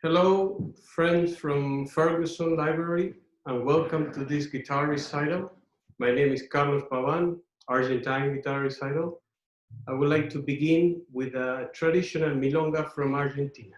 Hello, friends from Ferguson Library, and welcome to this guitar recital. My name is Carlos Pavan, Argentine guitar recital. I would like to begin with a traditional Milonga from Argentina.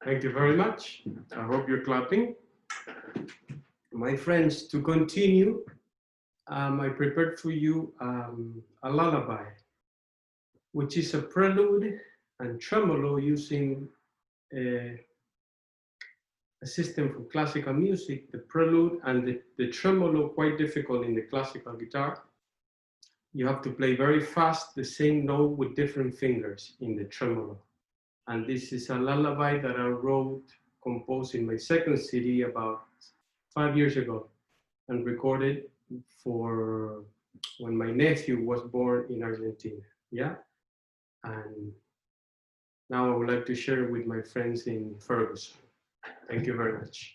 Thank you very much. I hope you're clapping. My friends, to continue, I prepared for you a lullaby, which is a prelude and tremolo using a system for classical music. The prelude and the tremolo quite difficult in the classical guitar. You have to play very fast the same note with different fingers in the tremolo. And this is a lullaby that I wrote, composed in my second CD about 5 years ago and recorded for when my nephew was born in Argentina. Yeah. And now I would like to share it with my friends in Ferguson. Thank you very much.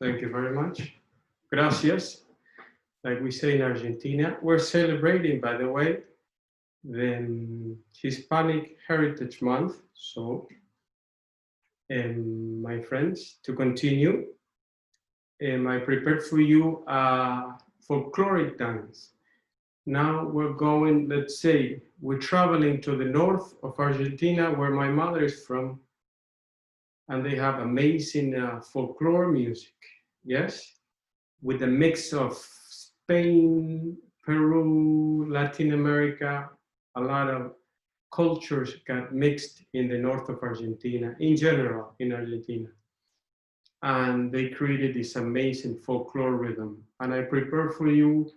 Thank you very much. Gracias. Like we say in Argentina, we're celebrating, by the way, the Hispanic Heritage Month. So, my friends, to continue, I prepared for you a folkloric dance. Now we're going, let's say, we're traveling to the north of Argentina, where my mother is from, and they have amazing folklore music, yes? With a mix of Spain, Peru, Latin America, a lot of cultures got mixed in the north of Argentina, in general, in Argentina. And they created this amazing folklore rhythm. And I prepare for you,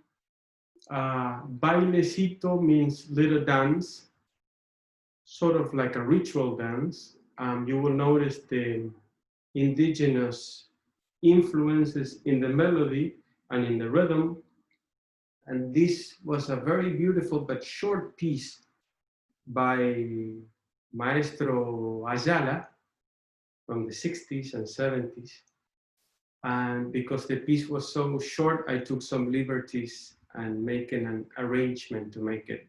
bailecito means little dance, sort of like a ritual dance. You will notice the indigenous influences in the melody and in the rhythm. And this was a very beautiful but short piece by Maestro Ayala from the 60s and 70s. And because the piece was so short, I took some liberties and making an arrangement to make it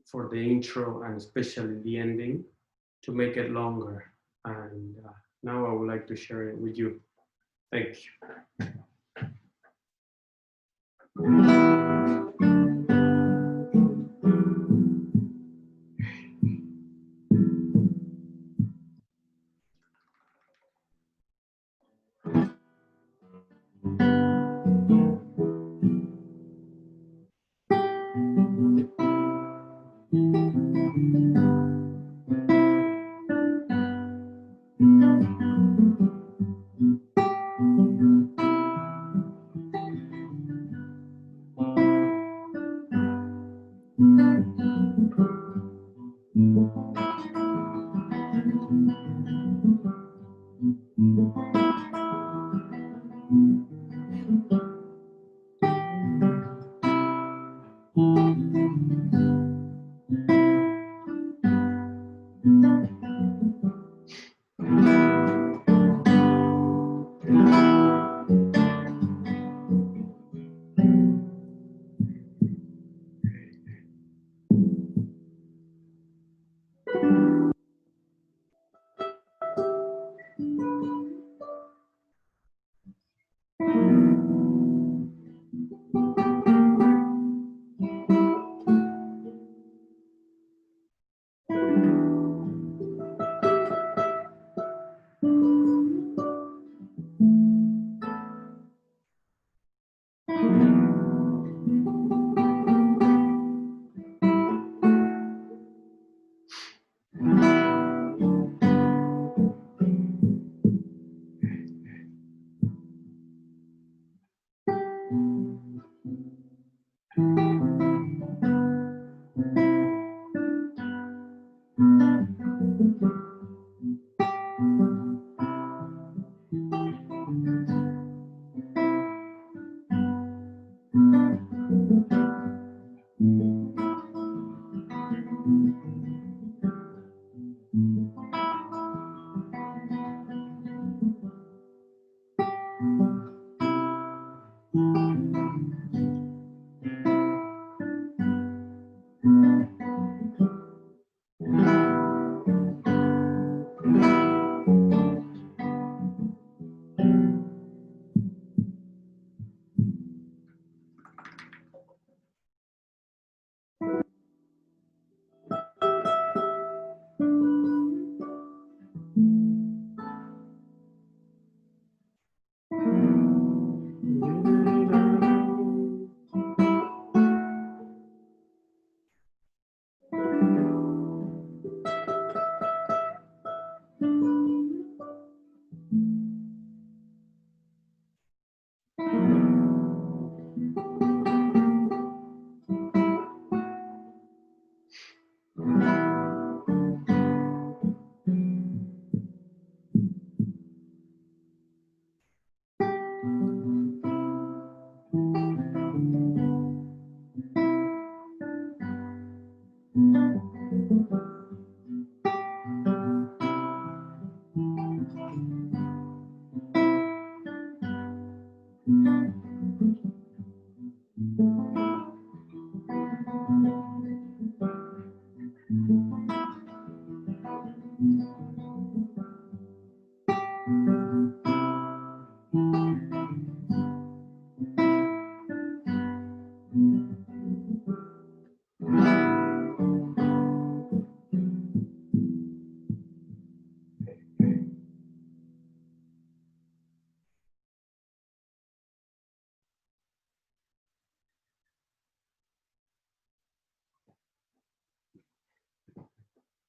for the intro and especially the ending to make it longer. And now I would like to share it with you. Thank you.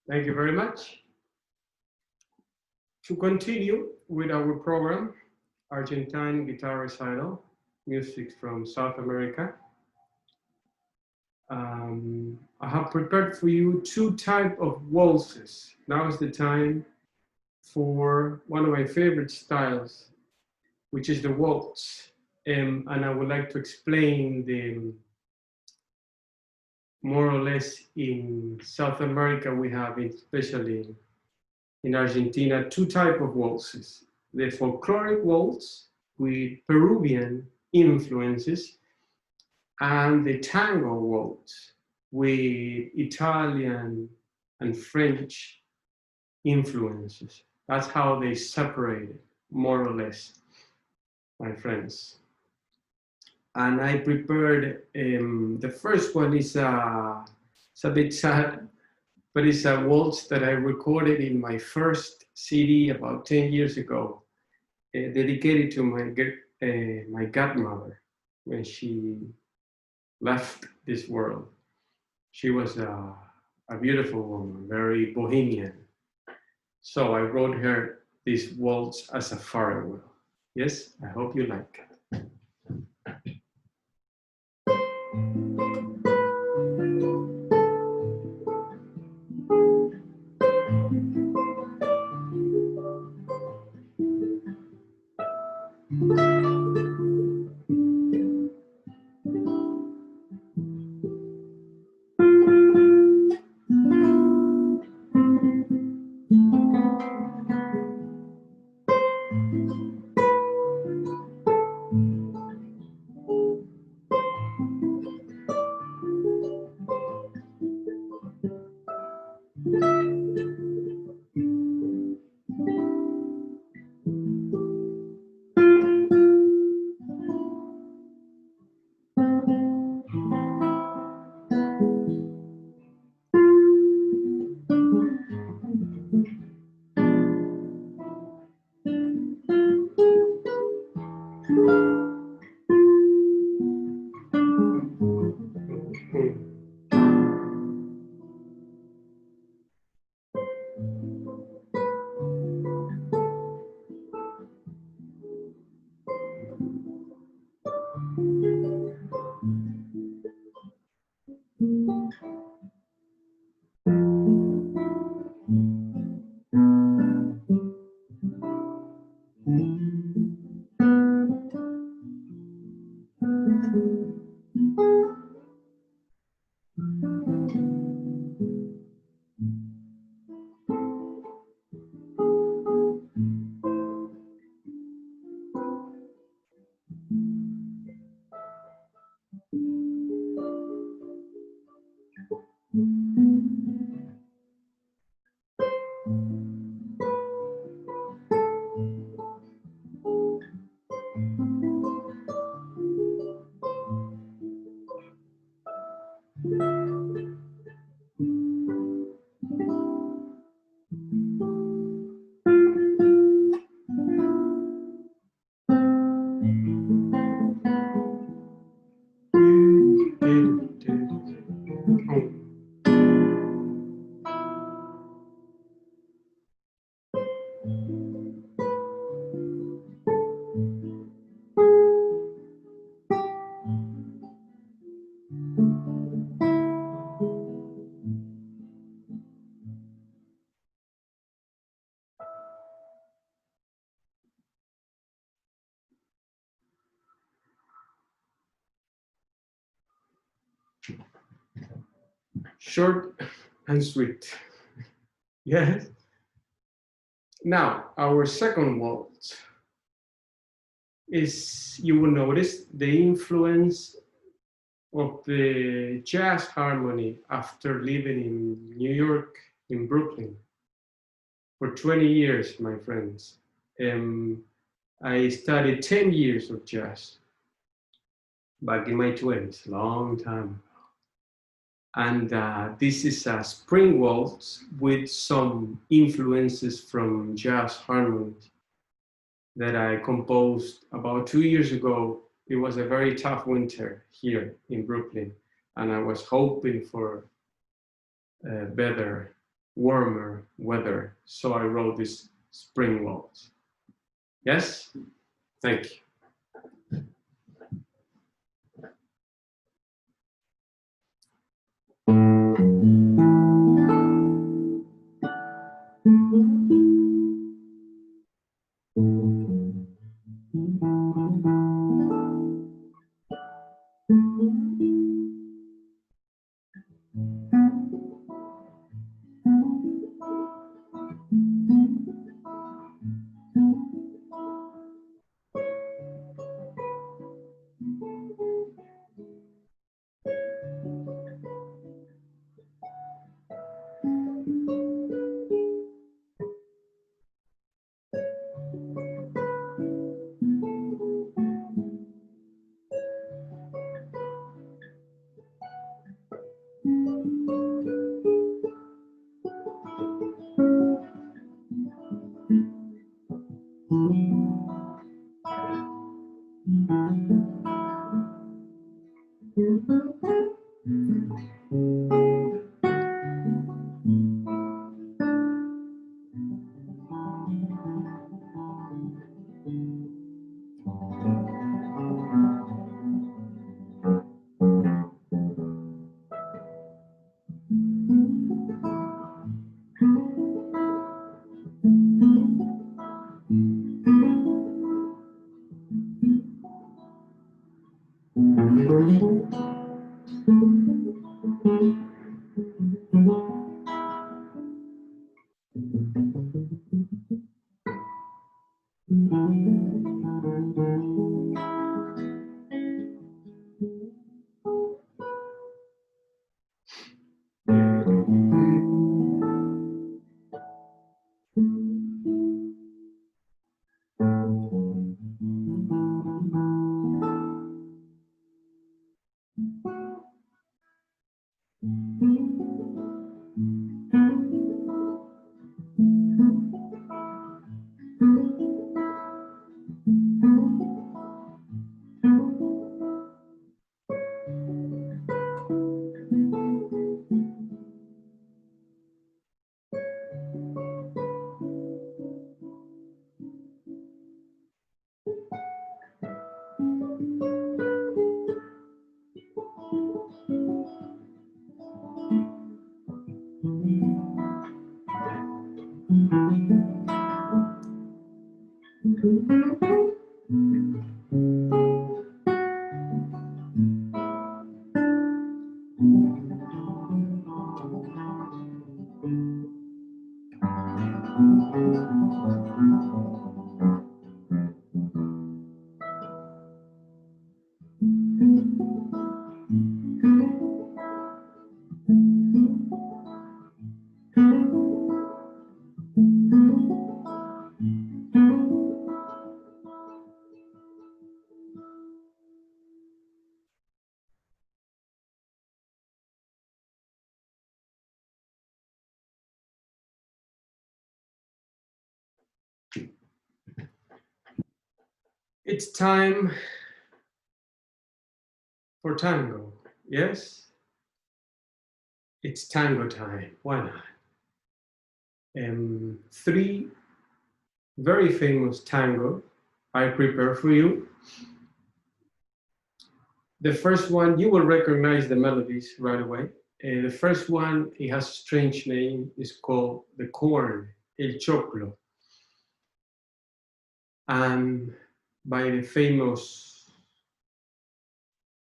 Thank you very much. To continue with our program, Argentine guitar recital, music from South America. I have prepared for you two types of waltzes. Now is the time for one of my favorite styles, which is the waltz. And I would like to explain the more or less in South America, we have, especially in Argentina, two types of waltzes. The folkloric waltz with Peruvian influences, and the tango waltz with Italian and French influences. That's how they separated, more or less, my friends. And I prepared, the first one is it's a bit sad, but it's a waltz that I recorded in my first CD about 10 years ago, dedicated to my godmother when she left this world. She was a beautiful woman, very bohemian. So I wrote her this waltz as a farewell. Yes, I hope you like it. Short and sweet. Yes. Now, our second waltz is, you will notice the influence of the jazz harmony after living in New York, in Brooklyn, for 20 years, my friends. I studied 10 years of jazz back in my 20s, long time. And this is a spring waltz with some influences from jazz harmony that I composed about 2 years ago. It was a very tough winter here in Brooklyn, and I was hoping for better, warmer weather. So I wrote this spring waltz. Yes? Thank you. It's time for tango, yes? It's tango time, why not? Three very famous tango I prepare for you. The first one, you will recognize the melodies right away. The first one, it has a strange name, it's called the corn, el choclo. And by the famous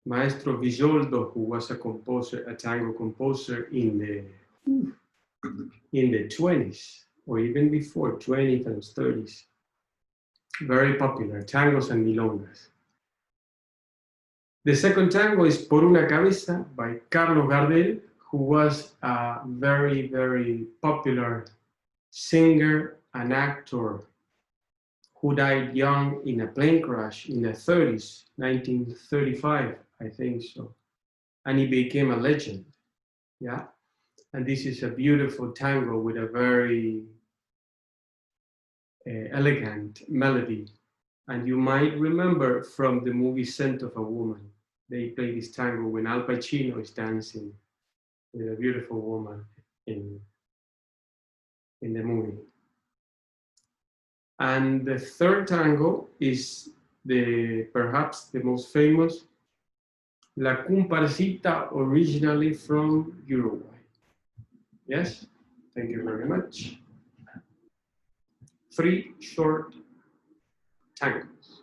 Maestro Visoldo, who was a composer, a tango composer in the 20s, or even before, 20s and 30s. Very popular, tangos and milongas. The second tango is Por una cabeza by Carlos Gardel, who was a very, very popular singer and actor who died young in a plane crash in the 30s, 1935, I think so. And he became a legend, yeah? And this is a beautiful tango with a very elegant melody. And you might remember from the movie Scent of a Woman, they play this tango when Al Pacino is dancing with a beautiful woman in the movie. And the third tango is perhaps the most famous, La Comparsita, originally from Uruguay. Yes, thank you very much. 3 short tangos.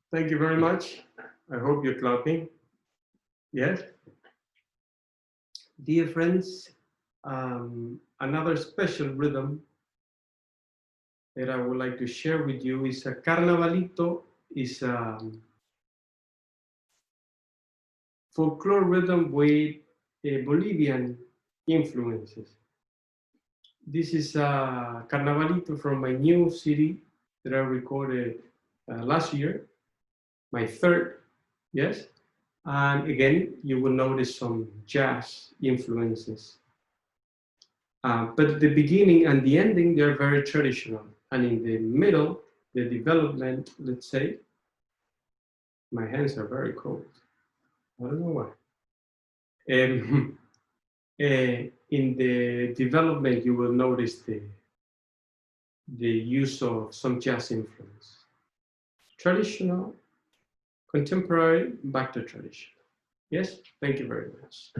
Thank you very much. I hope you're clapping. Yes. Dear friends, another special rhythm that I would like to share with you is a Carnavalito. Is folklore rhythm with Bolivian influences. This is Carnavalito from my new CD that I recorded last year, my third, yes. And again, you will notice some jazz influences. But the beginning and the ending, they're very traditional. And in the middle, the development, let's say, my hands are very cold. I don't know why. In the development, you will notice the use of some jazz influence. Traditional, contemporary, back to traditional. Yes, thank you very much.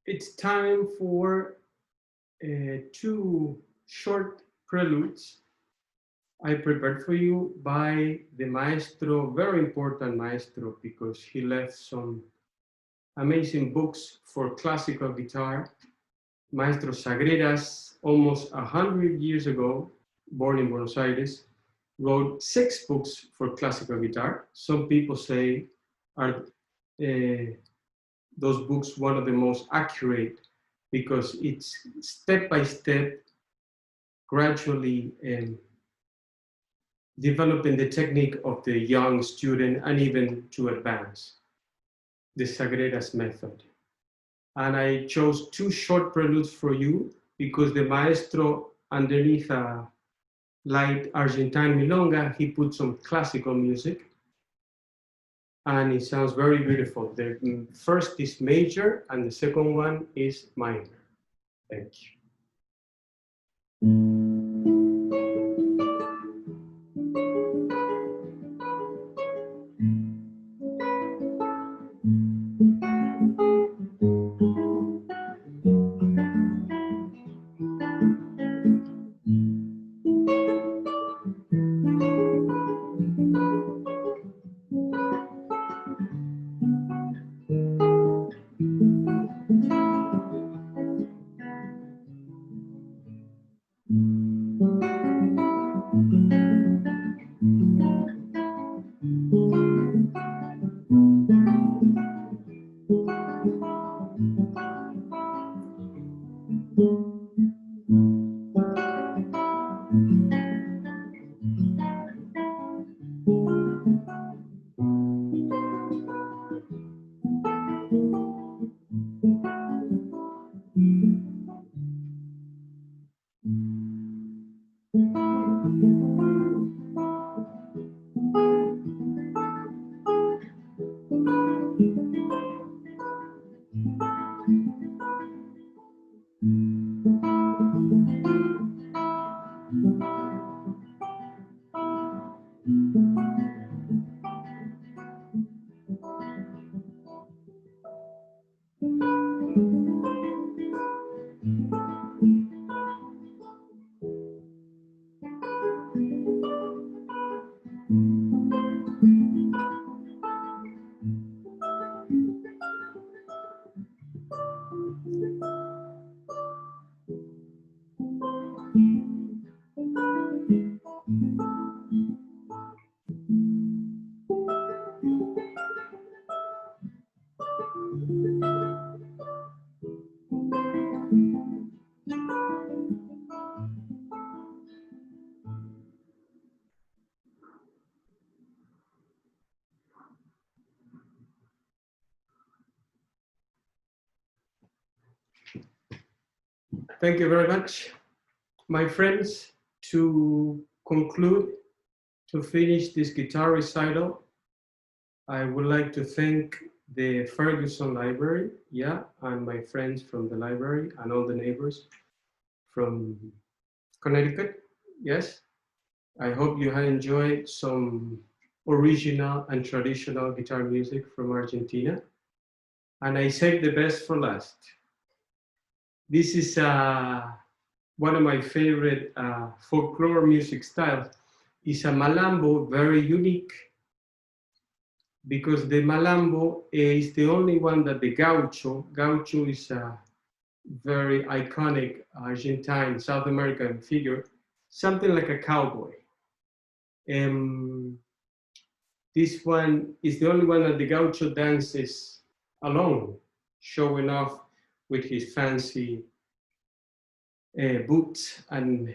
It's time for two short preludes I prepared for you by the maestro, very important maestro, because he left some amazing books for classical guitar. Maestro Sagridas, almost 100 years ago, born in Buenos Aires, wrote 6 books for classical guitar. Some people say are those books one of the most accurate because it's step by step, gradually developing the technique of the young student and even to advance, the Sagredas method. And I chose 2 short preludes for you because the maestro, underneath a light Argentine Milonga, he put some classical music. and it sounds very beautiful. The first is major and the second one is minor. Thank you. Thank you very much, my friends. To conclude, to finish this guitar recital, I would like to thank the Ferguson Library, yeah, and my friends from the library and all the neighbors from Connecticut, yes. I hope you have enjoyed some original and traditional guitar music from Argentina. And I saved the best for last. This is one of my favorite folklore music styles. It's a Malambo, very unique, because the Malambo is the only one that the Gaucho is a very iconic Argentine, South American figure, something like a cowboy. This one is the only one that the Gaucho dances alone, showing off with his fancy boots and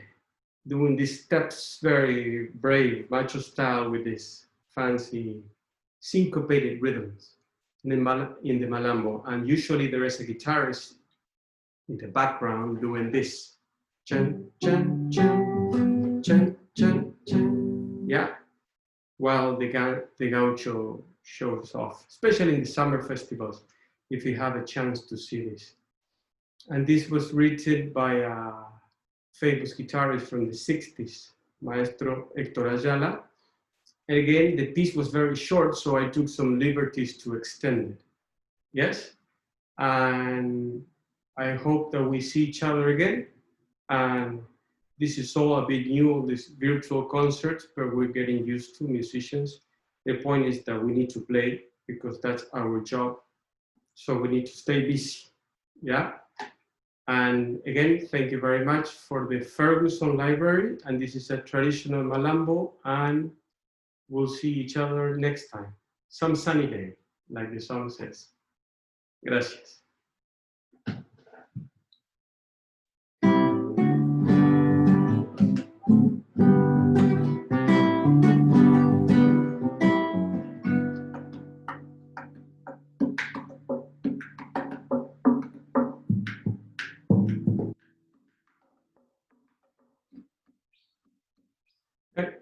doing these steps, very brave, macho style with this fancy syncopated rhythms in the Malambo. And usually there is a guitarist in the background doing this. Chan, chan, chan, chan, chan, chan. Yeah, while the gaucho shows off, especially in the summer festivals, if you have a chance to see this. And this was written by a famous guitarist from the 60s, Maestro Sagrida. And again, the piece was very short, so I took some liberties to extend it. Yes? And I hope that we see each other again. And this is all a bit new, this virtual concerts, but we're getting used to musicians. The point is that we need to play because that's our job. So we need to stay busy. Yeah? And again, thank you very much for the Ferguson Library. And this is a traditional Malambo, and we'll see each other next time. Some sunny day, like the song says. Gracias. Okay.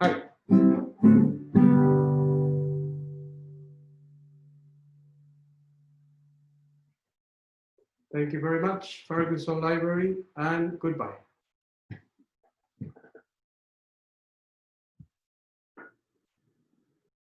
Hi. Thank you very much, Ferguson Library, and goodbye.